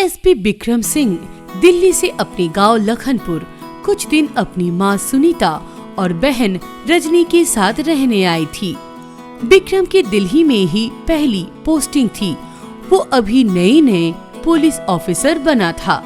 SP Vikram Singh Delhi से अपने गांव लखनपुर कुछ दिन अपनी मां सुनीता और बहन रजनी के साथ रहने आई थी। विक्रम के दिल्ली में ही पहली पोस्टिंग थी। वो अभी नए पुलिस ऑफिसर बना था।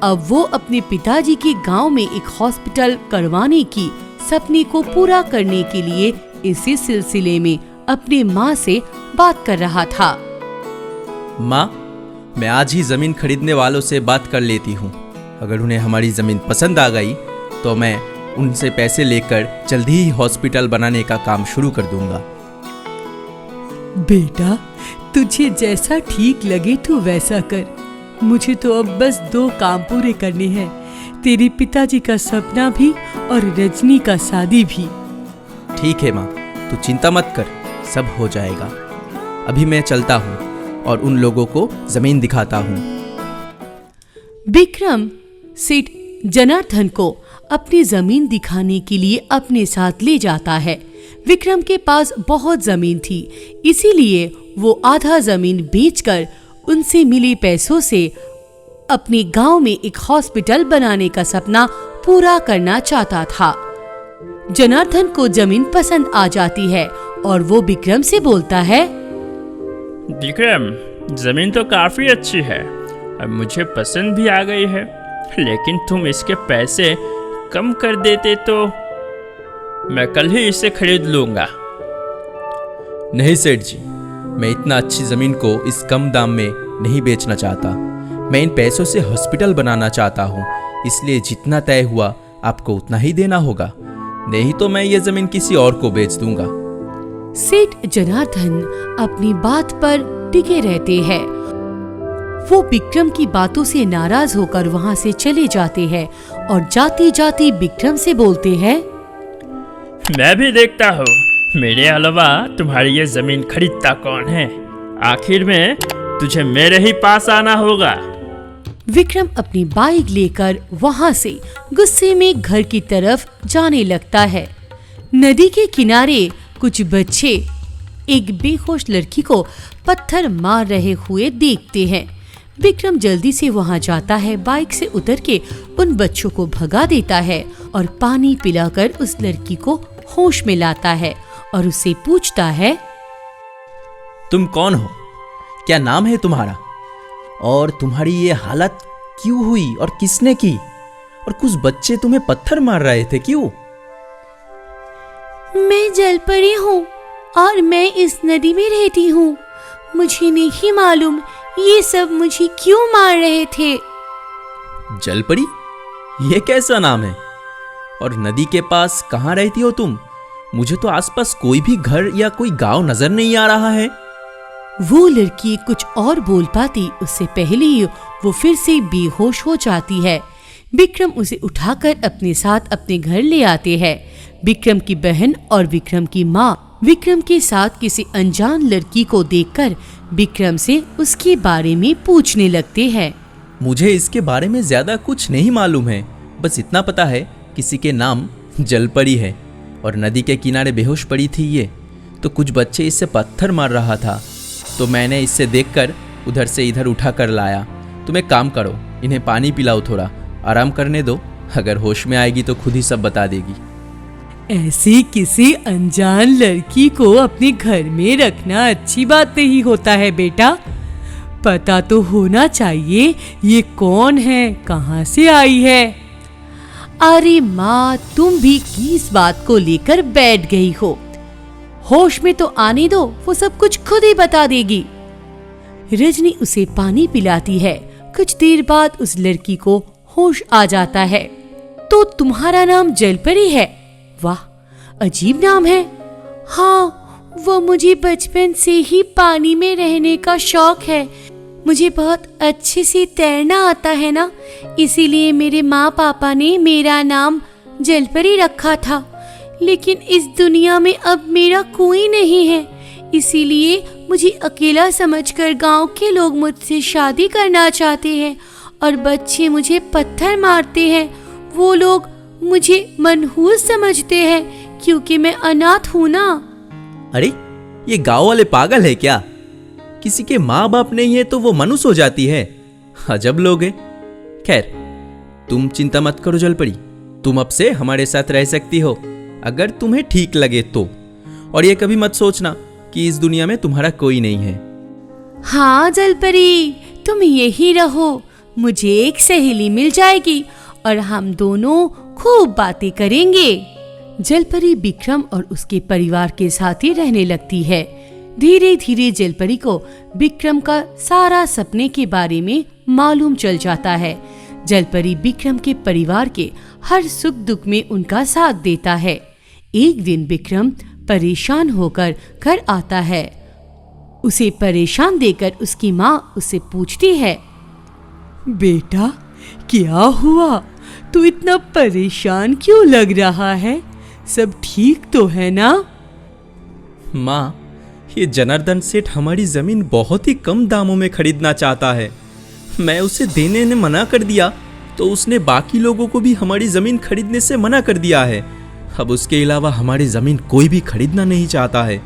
अब वो अपने पिताजी के गांव में एक हॉस्पिटल करवाने की सपने को पूरा करने के लिए इसी सिलसिले में अपने माँ से बात कर रहा था। माँ, मैं आज ही जमीन खरीदने वालों से बात कर लेती हूँ। अगर उन्हें हमारी जमीन पसंद आ गई तो मैं उनसे पैसे लेकर जल्दी ही हॉस्पिटल बनाने का काम शुरू कर दूंगा। बेटा, तुझे जैसा ठीक लगे तू वैसा कर। मुझे तो अब बस 2 काम पूरे करने हैं, तेरे पिताजी का सपना भी और रजनी का शादी भी। ठीक है माँ, तू चिंता मत कर, सब हो जाएगा। अभी मैं चलता हूँ और उन लोगों को जमीन दिखाता हूँ। विक्रम सेठ जनार्दन को अपनी जमीन दिखाने के लिए अपने साथ ले जाता है। विक्रम के पास बहुत जमीन थी, इसीलिए वो आधा जमीन बेचकर उनसे मिले पैसों से अपने गांव में एक हॉस्पिटल बनाने का सपना पूरा करना चाहता था। जनार्दन को जमीन पसंद आ जाती है और वो विक्रम से बोलता है, विक्रम, जमीन तो काफी अच्छी है, अब मुझे पसंद भी आ गई है, लेकिन तुम इसके पैसे कम कर देते तो मैं कल ही इसे खरीद लूंगा। नहीं सेठ जी, मैं इतना अच्छी जमीन को इस कम दाम में नहीं बेचना चाहता। मैं इन पैसों से हॉस्पिटल बनाना चाहता हूँ, इसलिए जितना तय हुआ आपको उतना ही देना होगा, नहीं तो मैं ये जमीन किसी और को बेच दूंगा। सेठ जनार्दन अपनी बात पर टिके रहते हैं। वो विक्रम की बातों से नाराज होकर वहाँ से चले जाते हैं और जाती जाती विक्रम से बोलते हैं, मैं भी देखता हूँ मेरे अलावा तुम्हारी ये जमीन खरीदता कौन है। आखिर में तुझे मेरे ही पास आना होगा। विक्रम अपनी बाइक लेकर वहाँ से गुस्से में घर की तरफ जाने लगता है। नदी के किनारे कुछ बच्चे एक बेहोश लड़की को पत्थर मार रहे हुए देखते हैं। विक्रम जल्दी से वहां जाता है, बाइक से उतर के उन बच्चों को भगा देता है और पानी पिलाकर उस लड़की को होश में लाता है और उससे पूछता है, तुम कौन हो, क्या नाम है तुम्हारा, और तुम्हारी ये हालत क्यों हुई और किसने की, और कुछ बच्चे तुम्हें पत्थर मार रहे थे क्यों? मैं जलपरी हूँ और मैं इस नदी में रहती हूँ। मुझे नहीं मालूम ये सब मुझे क्यों मार रहे थे। जलपरी, ये कैसा नाम है? और नदी के पास कहाँ रहती हो तुम? मुझे तो आसपास कोई भी घर या कोई गांव नजर नहीं आ रहा है। वो लड़की कुछ और बोल पाती उससे पहले ही वो फिर से बेहोश हो जाती है। विक्रम उसे उठाकर अपने साथ अपने घर ले आते हैं। विक्रम की बहन और विक्रम की माँ विक्रम के साथ किसी अनजान लड़की को देखकर विक्रम से उसके बारे में पूछने लगते हैं। मुझे इसके बारे में ज्यादा कुछ नहीं मालूम है, बस इतना पता है किसी के नाम जलपरी है और नदी के किनारे बेहोश पड़ी थी ये, तो कुछ बच्चे इससे पत्थर मार रहा था, तो मैंने इससे देखकर उधर से इधर उठा कर लाया। तुम एक काम करो, इन्हें पानी पिलाओ, थोड़ा आराम करने दो, अगर होश में आएगी तो खुद ही सब बता देगी। ऐसी किसी अनजान लड़की को अपने घर में रखना अच्छी बात नहीं होता है बेटा। पता तो होना चाहिए ये कौन है, कहाँ से आई है। अरे माँ, तुम भी किस बात को लेकर बैठ गई हो? होश में तो आने दो, वो सब कुछ खुद ही बता देगी। रजनी उसे पानी पिलाती है। कुछ देर बाद उस लड़की को होश आ जाता है। तो तुम्हारा नाम जलपरी है? वाह, अजीब नाम है। हाँ, वो मुझे बचपन से ही पानी में रहने का शौक है। मुझे बहुत अच्छे से तैरना आता है ना, इसीलिए मेरे माँ पापा ने मेरा नाम जलपरी रखा था। लेकिन इस दुनिया में अब मेरा कोई नहीं है, इसीलिए मुझे अकेला समझकर गांव के लोग मुझसे शादी करना चाहते हैं और बच्चे मुझे पत्थर मारते हैं। वो लोग मुझे मनहूस समझते हैं क्योंकि मैं अनाथ हूँ ना। अरे, ये गांव वाले पागल है क्या? किसी के माँ बाप नहीं है तो वो मनुष्य हो जाती है? अजब लोग हैं। खैर, तुम चिंता मत करो जलपरी, तुम अब से हमारे साथ रह सकती हो अगर तुम्हें ठीक लगे तो। और ये कभी मत सोचना कि इस दुनिया में तुम्हारा कोई नहीं है। हाँ जलपरी, तुम यही रहो, मुझे एक सहेली मिल जाएगी और हम दोनों खूब बातें करेंगे। जलपरी विक्रम और उसके परिवार के साथ ही रहने लगती है। धीरे धीरे जलपरी को विक्रम का सारा सपने के बारे में मालूम चल जाता है। जलपरी विक्रम के परिवार के हर सुख दुख में उनका साथ देता है। एक दिन विक्रम परेशान होकर घर आता है। उसे परेशान देखकर उसकी माँ उससे पूछती है, बेटा क्या हुआ, तू इतना परेशान क्यों लग रहा है, सब ठीक तो है ना? माँ, ये जनार्दन सेठ हमारी जमीन बहुत ही कम दामों में खरीदना चाहता है। मैं उसे देने ने मना कर दिया तो उसने बाकी लोगों को भी हमारी जमीन खरीदने से मना कर दिया है। अब उसके अलावा हमारी जमीन कोई भी खरीदना नहीं चाहता है।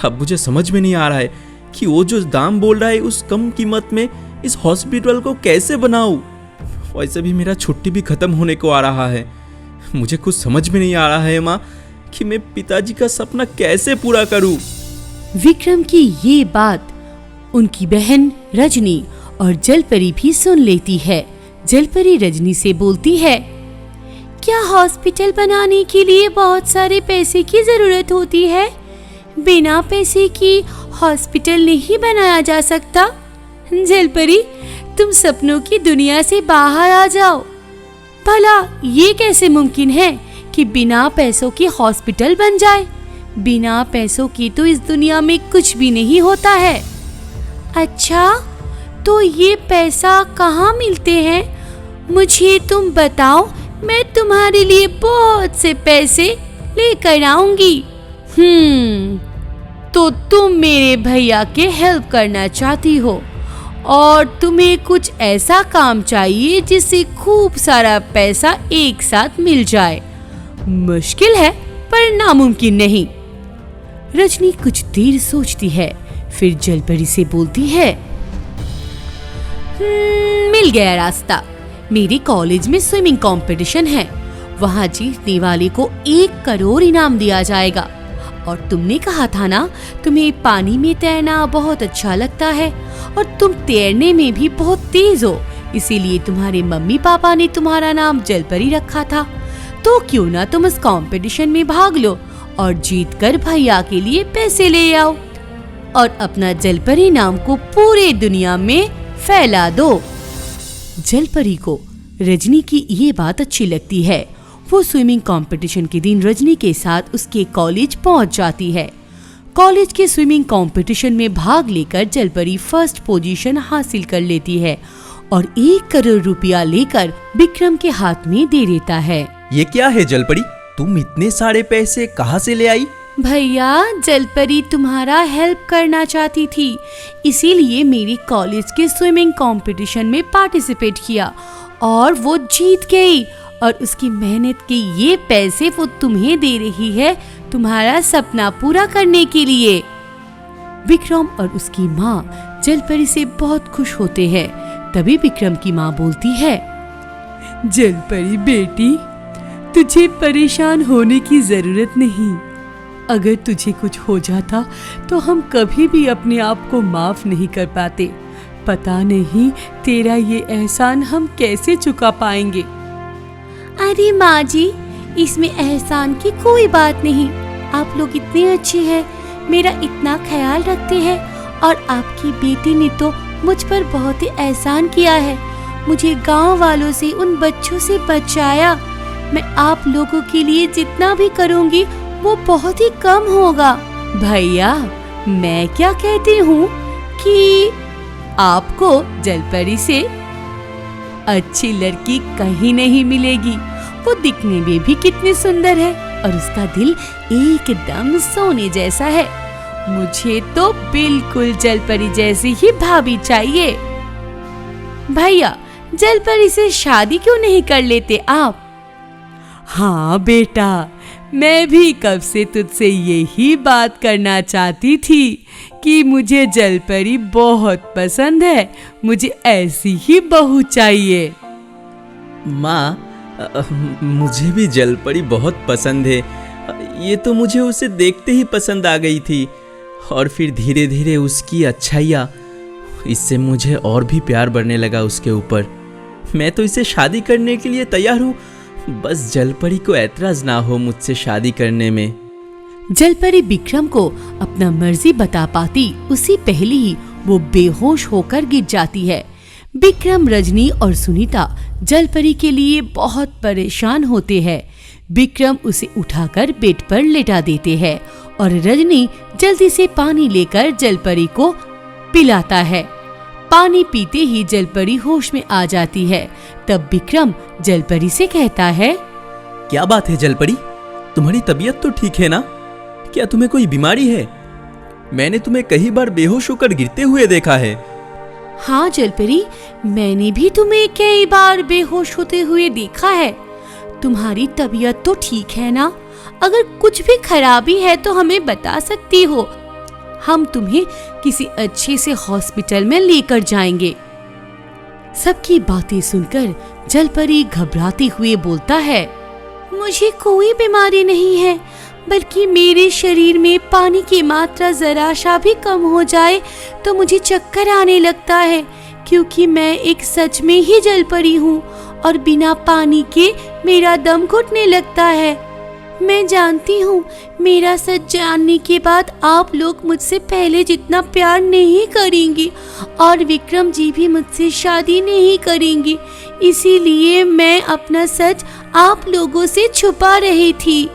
अब मुझे समझ में नहीं आ रहा है कि वो जो दाम बोल रहा है उस कम कीमत में इस हॉस्पिटल को कैसे बनाऊं। वैसे भी मेरा छुट्टी भी खत्म होने को आ रहा है। मुझे कुछ समझ में नहीं आ रहा है माँ कि मैं पिताजी का सपना कैसे पूरा करूं। विक्रम की ये बात उनकी बहन रजनी और जलपरी भी सुन लेती है। जलपरी रजनी से बोलती है, क्या हॉस्पिटल बनाने के लिए बहुत सारे पैसे की जरूरत होती है? बिना पैसे की हॉस्पिटल नहीं बनाया जा सकता। जलपरी, तुम सपनों की दुनिया से बाहर आ जाओ। भला ये कैसे मुमकिन है कि बिना पैसों के हॉस्पिटल बन जाए? बिना पैसों के तो इस दुनिया में कुछ भी नहीं होता है। अच्छा, तो ये पैसा कहाँ मिलते हैं? मुझे तुम बताओ, मैं तुम्हारे लिए बहुत से पैसे लेकर आऊंगी। तो तुम मेरे भैया के हेल्प करना चाहती हो और तुम्हें कुछ ऐसा काम चाहिए जिससे खूब सारा पैसा एक साथ मिल जाए। मुश्किल है पर नामुमकिन नहीं। रजनी कुछ देर सोचती है, फिर जलपरी से बोलती है, मिल गया रास्ता। मेरे कॉलेज में स्विमिंग कंपटीशन है, वहाँ जीतने वाले को 1 करोड़ इनाम दिया जाएगा। और तुमने कहा था ना, तुम्हें पानी में तैरना बहुत अच्छा लगता है और तुम तैरने में भी बहुत तेज हो, इसीलिए तुम्हारे मम्मी पापा ने तुम्हारा नाम जलपरी रखा था। तो क्यों ना तुम इस कंपटीशन में भाग लो और जीतकर भैया के लिए पैसे ले आओ और अपना जलपरी नाम को पूरे दुनिया में फैला दो। जलपरी को रजनी की ये बात अच्छी लगती है। वो स्विमिंग कंपटीशन के दिन रजनी के साथ उसके कॉलेज पहुंच जाती है। कॉलेज के स्विमिंग कंपटीशन में भाग लेकर जलपरी फर्स्ट पोजीशन हासिल कर लेती है और 1 करोड़ रुपया लेकर विक्रम के हाथ में दे देता है। ये क्या है जलपरी, तुम इतने सारे पैसे कहाँ से ले आई? भैया, जलपरी तुम्हारा हेल्प करना चाहती थी, इसीलिए मेरी कॉलेज के स्विमिंग कंपटीशन में पार्टिसिपेट किया और वो जीत गई और उसकी मेहनत के ये पैसे वो तुम्हें दे रही है तुम्हारा सपना पूरा करने के लिए। विक्रम और उसकी माँ जलपरी से बहुत खुश होते हैं। तभी विक्रम की माँ बोलती है, जलपरी बेटी, तुझे परेशान होने की जरूरत नहीं। अगर तुझे कुछ हो जाता तो हम कभी भी अपने आप को माफ नहीं कर पाते। पता नहीं तेरा ये एहसान हम कैसे चुका पाएंगे। अरे माँ जी, इसमें एहसान की कोई बात नहीं। आप लोग इतने अच्छे हैं, मेरा इतना ख्याल रखते हैं और आपकी बेटी ने तो मुझ पर बहुत ही एहसान किया है। मुझे गांव वालों से, उन बच्चों से बचाया। मैं आप लोगों के लिए जितना भी करूँगी वो बहुत ही कम होगा। भैया, मैं क्या कहती हूँ कि आपको जलपरी से अच्छी लड़की कहीं नहीं मिलेगी। वो दिखने में भी कितनी सुंदर है और उसका दिल एकदम सोने जैसा है। मुझे तो बिल्कुल जलपरी जैसी ही भाभी चाहिए। भैया, जलपरी से शादी क्यों नहीं कर लेते आप? हाँ बेटा, मैं भी कब से तुझसे यही बात करना चाहती थी क्योंकि मुझे जलपरी बहुत पसंद है। मुझे ऐसी ही बहू चाहिए। माँ, मुझे भी जलपरी बहुत पसंद है। ये तो मुझे उसे देखते ही पसंद आ गई थी और फिर धीरे धीरे उसकी अच्छाइयाँ, इससे मुझे और भी प्यार बढ़ने लगा उसके ऊपर। मैं तो इसे शादी करने के लिए तैयार हूँ, बस जलपरी को ऐतराज ना हो मुझसे शादी करने में। जलपरी विक्रम को अपना मर्जी बता पाती उसी पहले ही वो बेहोश होकर गिर जाती है। विक्रम, रजनी और सुनीता जलपरी के लिए बहुत परेशान होते हैं। विक्रम उसे उठाकर बेड पर लेटा देते हैं और रजनी जल्दी से पानी लेकर जलपरी को पिलाता है। पानी पीते ही जलपरी होश में आ जाती है। तब विक्रम जलपरी से कहता है, क्या बात है जलपरी, तुम्हारी तबीयत तो ठीक है ना? क्या तुम्हें कोई बीमारी है? मैंने तुम्हें कई बार बेहोश होकर गिरते हुए देखा है। हाँ जलपरी, मैंने भी तुम्हें कई बार बेहोश होते हुए देखा है। तुम्हारी तबीयत तो ठीक है ना? अगर कुछ भी खराबी है तो हमें बता सकती हो, हम तुम्हें किसी अच्छे से हॉस्पिटल में लेकर जाएंगे। सबकी बातें सुनकर जलपरी घबराते हुए बोलता है, मुझे कोई बीमारी नहीं है, बल्कि मेरे शरीर में पानी की मात्रा जरा सा भी कम हो जाए तो मुझे चक्कर आने लगता है, क्योंकि मैं एक सच में ही जलपरी हूँ और बिना पानी के मेरा दम घुटने लगता है। मैं जानती हूँ मेरा सच जानने के बाद आप लोग मुझसे पहले जितना प्यार नहीं करेंगे और विक्रम जी भी मुझसे शादी नहीं करेंगे, इसीलिए मैं अपना सच आप लोगों से छुपा रही थी।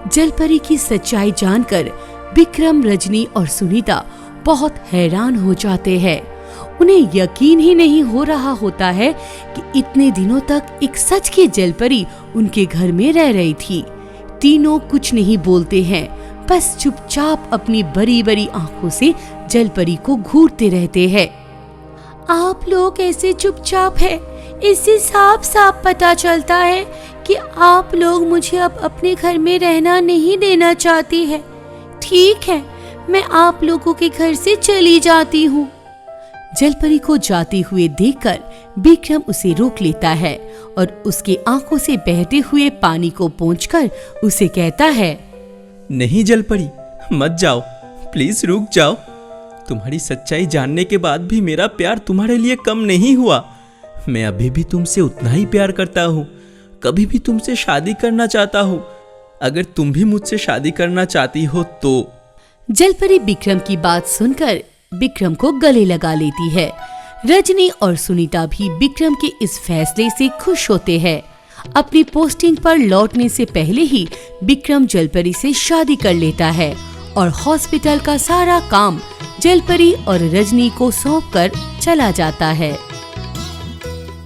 जलपरी की सच्चाई जानकर विक्रम, रजनी और सुनीता बहुत हैरान हो जाते हैं। उन्हें यकीन ही नहीं हो रहा होता है कि इतने दिनों तक एक सच की जलपरी उनके घर में रह रही थी। तीनों कुछ नहीं बोलते हैं, बस चुपचाप अपनी बड़ी बड़ी आंखों से जलपरी को घूरते रहते हैं। आप लोग ऐसे चुपचाप हैं, इससे साफ साफ पता चलता है कि आप लोग मुझे अब अपने घर में रहना नहीं देना चाहती है। ठीक है, मैं आप लोगों के घर से चली जाती हूँ। जलपरी को जाते हुए देखकर विक्रम उसे रोक लेता है और उसकी आंखों से बहते हुए पानी को पोंछकर उसे कहता है, नहीं जलपरी, मत जाओ, प्लीज रुक जाओ। तुम्हारी सच्चाई जानने के बाद भी मेरा प्यार तुम्हारे लिए कम नहीं हुआ। मैं अभी भी तुमसे उतना ही प्यार करता हूँ, कभी भी तुमसे शादी करना चाहता हूँ। अगर तुम भी मुझसे शादी करना चाहती हो तो। जलपरी विक्रम की बात सुनकर विक्रम को गले लगा लेती है। रजनी और सुनीता भी विक्रम के इस फैसले से खुश होते हैं। अपनी पोस्टिंग पर लौटने से पहले ही विक्रम जलपरी से शादी कर लेता है और हॉस्पिटल का सारा काम जलपरी और रजनी को सौंपकर चला जाता है।